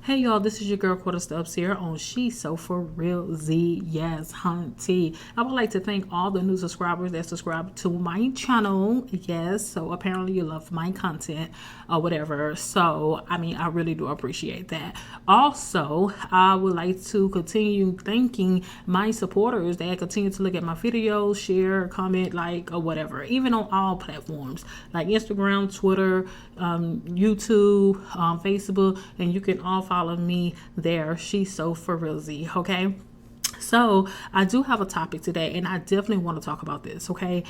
Hey y'all, this is your girl Quarter Steps here on She's So For Real Z. Yes, hunty. I would like to thank all the new subscribers that subscribe to my channel. Yes, so apparently you love my content or whatever. So, I really do appreciate that. Also, I would like to continue thanking my supporters that continue to look at my videos, share, comment, like, or whatever, even on all platforms like Instagram, Twitter, YouTube, Facebook, and you can all follow me there. She's So For Real Z. Okay. So I do have a topic today, and I definitely want to talk about this. Okay.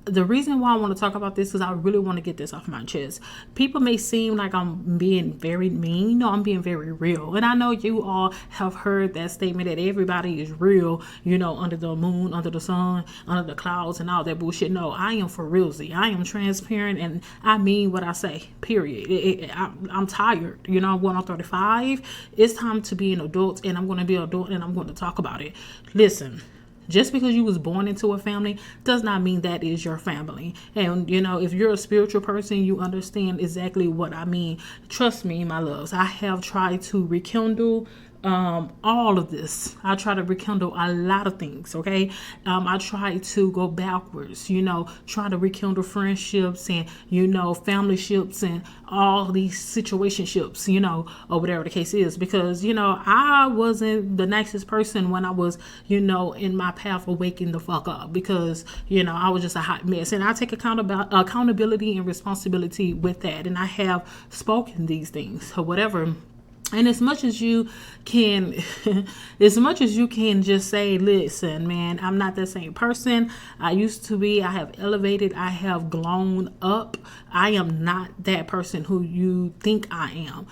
The reason why I want to talk about this is I really want to get this off my chest. People may seem like I'm being very mean. No, I'm being very real. And I know you all have heard that statement that everybody is real, under the moon, under the sun, under the clouds, and all that bullshit. No, I am for realzy. I am transparent, and I mean what I say, period. I'm tired. I'm going on 35. It's time to be an adult, and I'm going to be an adult, and I'm going to talk about it. Listen. Just because you was born into a family does not mean that is your family. And, if you're a spiritual person, you understand exactly what I mean. Trust me, my loves. I have tried to rekindle all of this. I try to rekindle a lot of things, okay? I try to go backwards, try to rekindle friendships and, family ships and all these situationships, or whatever the case is. Because, I wasn't the nicest person when I was, in my path of waking the fuck up. Because, I was just a hot mess. And I take accountability and responsibility with that. And I have spoken these things or whatever. And as much as you can just say, listen, man, I'm not that same person I used to be. I have elevated. I have grown up. I am not that person who you think I am.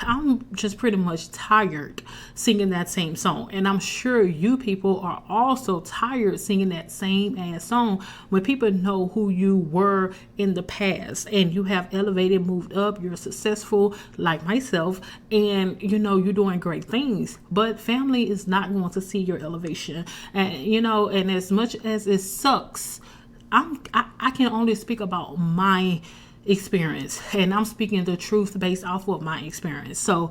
I'm just pretty much tired singing that same song. And I'm sure you people are also tired singing that same ass song when people know who you were in the past and you have elevated, moved up, you're successful like myself, and you're doing great things, but family is not going to see your elevation. And as much as it sucks, I can only speak about my experience, and I'm speaking the truth based off of my experience. So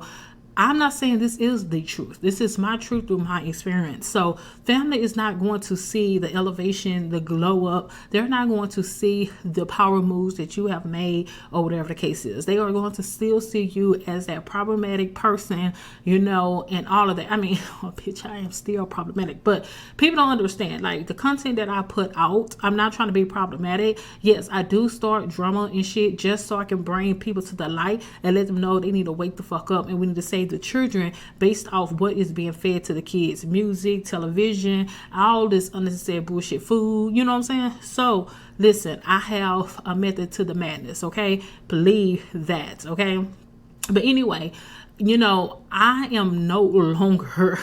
I'm not saying this is the truth. This is my truth through my experience. So family is not going to see the elevation, the glow up. They're not going to see the power moves that you have made or whatever the case is. They are going to still see you as that problematic person, and all of that. Bitch, I am still problematic. But people don't understand. Like, the content that I put out, I'm not trying to be problematic. Yes, I do start drama and shit just so I can bring people to the light and let them know they need to wake the fuck up, and we need to say the children based off what is being fed to the kids: music, television, all this unnecessary bullshit, food, you know what I'm saying? So listen, I have a method to the madness, okay? Believe that, okay? But anyway, I am no longer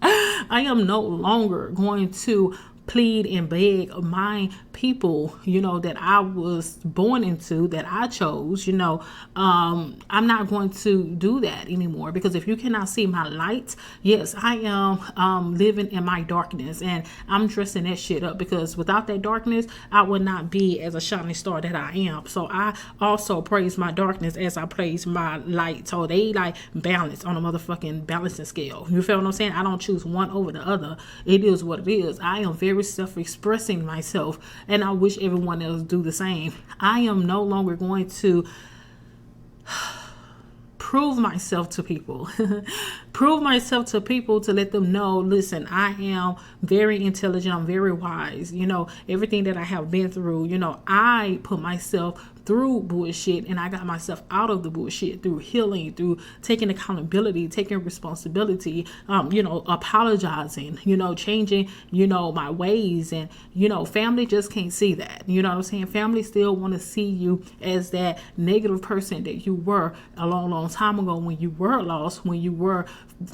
I am no longer going to plead and beg my people, that I was born into, that I chose. I'm not going to do that anymore, because if you cannot see my light, yes, I am living in my darkness, and I'm dressing that shit up, because without that darkness, I would not be as a shining star that I am. So I also praise my darkness as I praise my light. So they like balance on a motherfucking balancing scale. You feel what I'm saying? I don't choose one over the other. It is what it is. I am very self-expressing myself, and I wish everyone else do the same. I am no longer going to prove myself to people to let them know, listen, I am very intelligent, I'm very wise, everything that I have been through, I put myself through bullshit, and I got myself out of the bullshit through healing, through taking accountability, taking responsibility, apologizing, changing, my ways. And, family just can't see that. You know what I'm saying? Family still want to see you as that negative person that you were a long time ago, when you were lost, when you were,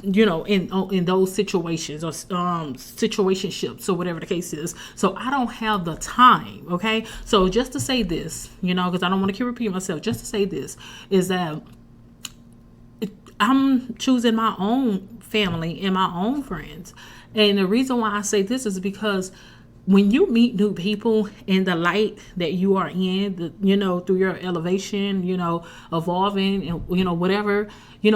in those situations or situationships or whatever the case is. So I don't have the time. Okay. So just to say this, because I don't want to keep repeating myself, just to say this is that I'm choosing my own family and my own friends. And the reason why I say this is because when you meet new people in the light that you are in, through your elevation, evolving and, whatever,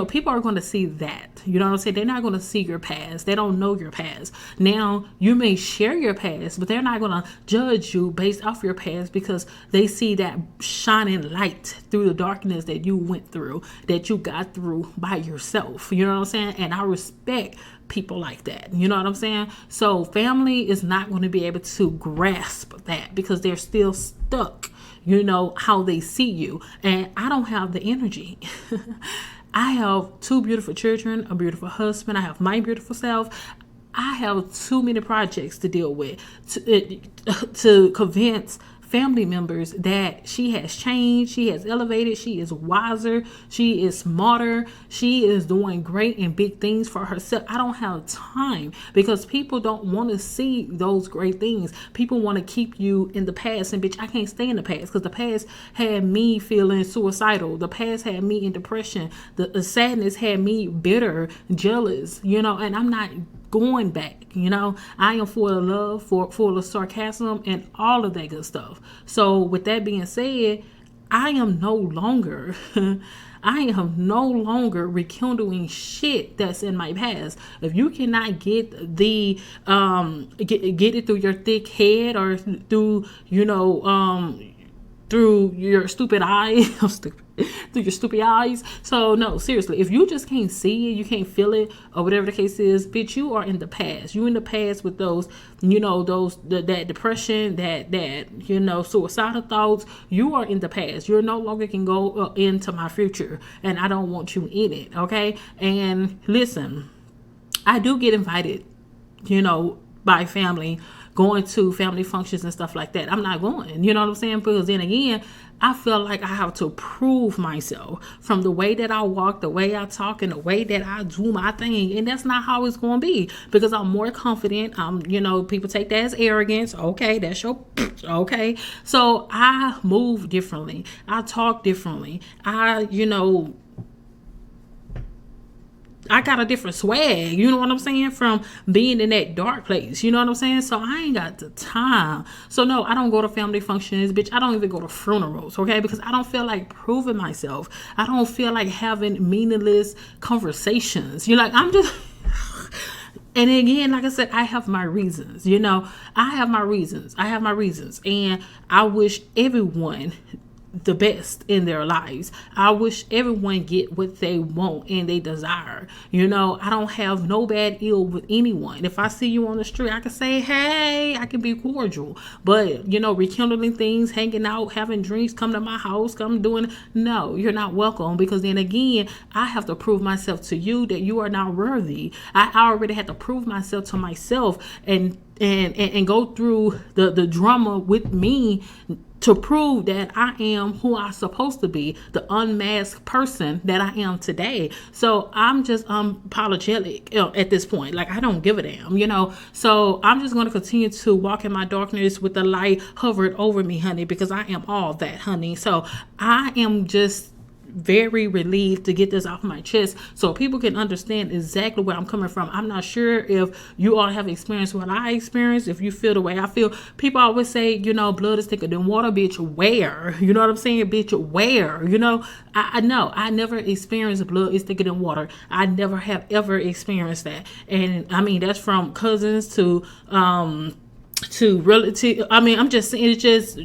people are going to see that, you know what I'm saying? They're not going to see your past. They don't know your past. Now, you may share your past, but they're not going to judge you based off your past because they see that shining light through the darkness that you went through, that you got through by yourself. You know what I'm saying? And I respect people like that. You know what I'm saying? So family is not going to be able to grasp that because they're still stuck, how they see you. And I don't have the energy. I have 2 beautiful children, a beautiful husband. I have my beautiful self. I have too many projects to deal with to convince family members that she has changed, she has elevated, she is wiser, she is smarter, she is doing great and big things for herself. I don't have time because people don't want to see those great things. People want to keep you in the past, and bitch, I can't stay in the past because the past had me feeling suicidal. The past had me in depression. The sadness had me bitter, jealous, and I'm not going back. I am full of love, full of sarcasm and all of that good stuff. So with that being said, I am no longer rekindling shit that's in my past. If you cannot get the get it through your thick head or through through your stupid eyes, through your stupid eyes. So no, seriously, if you just can't see it, you can't feel it, or whatever the case is, bitch, you are in the past. You in the past with those, that depression, that suicidal thoughts. You are in the past. You're no longer can go into my future, and I don't want you in it. Okay, and listen, I do get invited, by family, going to family functions and stuff like that. I'm not going, you know what I'm saying? Because then again, I feel like I have to prove myself from the way that I walk, the way I talk, and the way that I do my thing. And that's not how it's going to be because I'm more confident. People take that as arrogance. Okay, that's your, okay. So I move differently. I talk differently. I got a different swag, you know what I'm saying, from being in that dark place, you know what I'm saying? So I ain't got the time. So no, I don't go to family functions, bitch. I don't even go to funerals, okay? Because I don't feel like proving myself. I don't feel like having meaningless conversations. I'm just... And again, like I said, I have my reasons, I have my reasons. And I wish everyone the best in their lives. I wish everyone get what they want and they desire. I don't have no bad ill with anyone. If I see you on the street, I can say, hey, I can be cordial. But, rekindling things, hanging out, having drinks, come to my house, no, you're not welcome. Because then again, I have to prove myself to you that you are not worthy. I already had to prove myself to myself and go through the drama with me to prove that I am who I'm supposed to be, the unmasked person that I am today. So I'm just unapologetic at this point. Like, I don't give a damn, So I'm just going to continue to walk in my darkness with the light hovered over me, honey, because I am all that, honey. So I am just very relieved to get this off my chest so people can understand exactly where I'm coming from. I'm not sure if you all have experienced what I experienced, if you feel the way I feel. People always say, blood is thicker than water, bitch, where? You know what I'm saying, bitch, where? I know I never experienced blood is thicker than water. I never have ever experienced that. And I mean, that's from cousins to relative. I mean, I'm just saying, it's just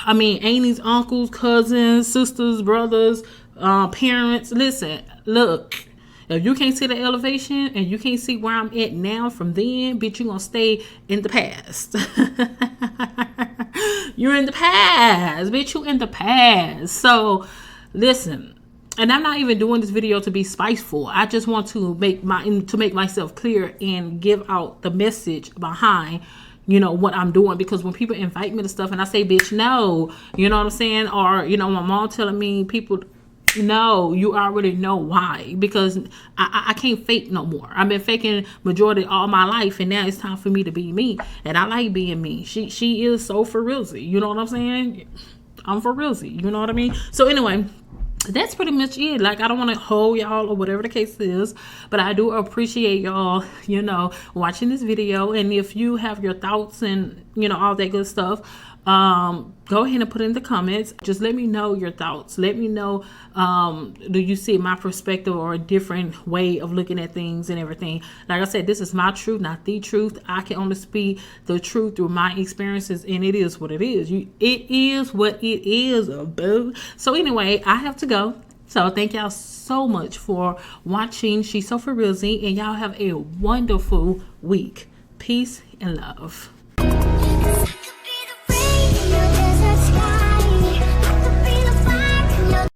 aunties, uncles, cousins, sisters, brothers, parents. Listen, look, if you can't see the elevation and you can't see where I'm at now from then, bitch, you're going to stay in the past. You're in the past, bitch, you in the past. So, listen, and I'm not even doing this video to be spiteful. I just want to make myself clear and give out the message behind what I'm doing, because when people invite me to stuff and I say, bitch, no, you know what I'm saying? Or, my mom telling me, people, no, you already know why, because I can't fake no more. I've been faking majority all my life, and now it's time for me to be me, and I like being me. She is so for realsy, you know what I'm saying? I'm for realsy, you know what I mean? So anyway, that's pretty much it. Like, I don't want to hold y'all or whatever the case is, but I do appreciate y'all, watching this video. And if you have your thoughts and, all that good stuff, go ahead and put in the comments. Just let me know your thoughts. Let me know, do you see my perspective or a different way of looking at things and everything? Like I said, this is my truth, not the truth. I can only speak the truth through my experiences, and it is what it is. It is what it is, boo. So anyway, I have to go. So thank y'all so much for watching She's So For Realzy, and y'all have a wonderful week. Peace and love.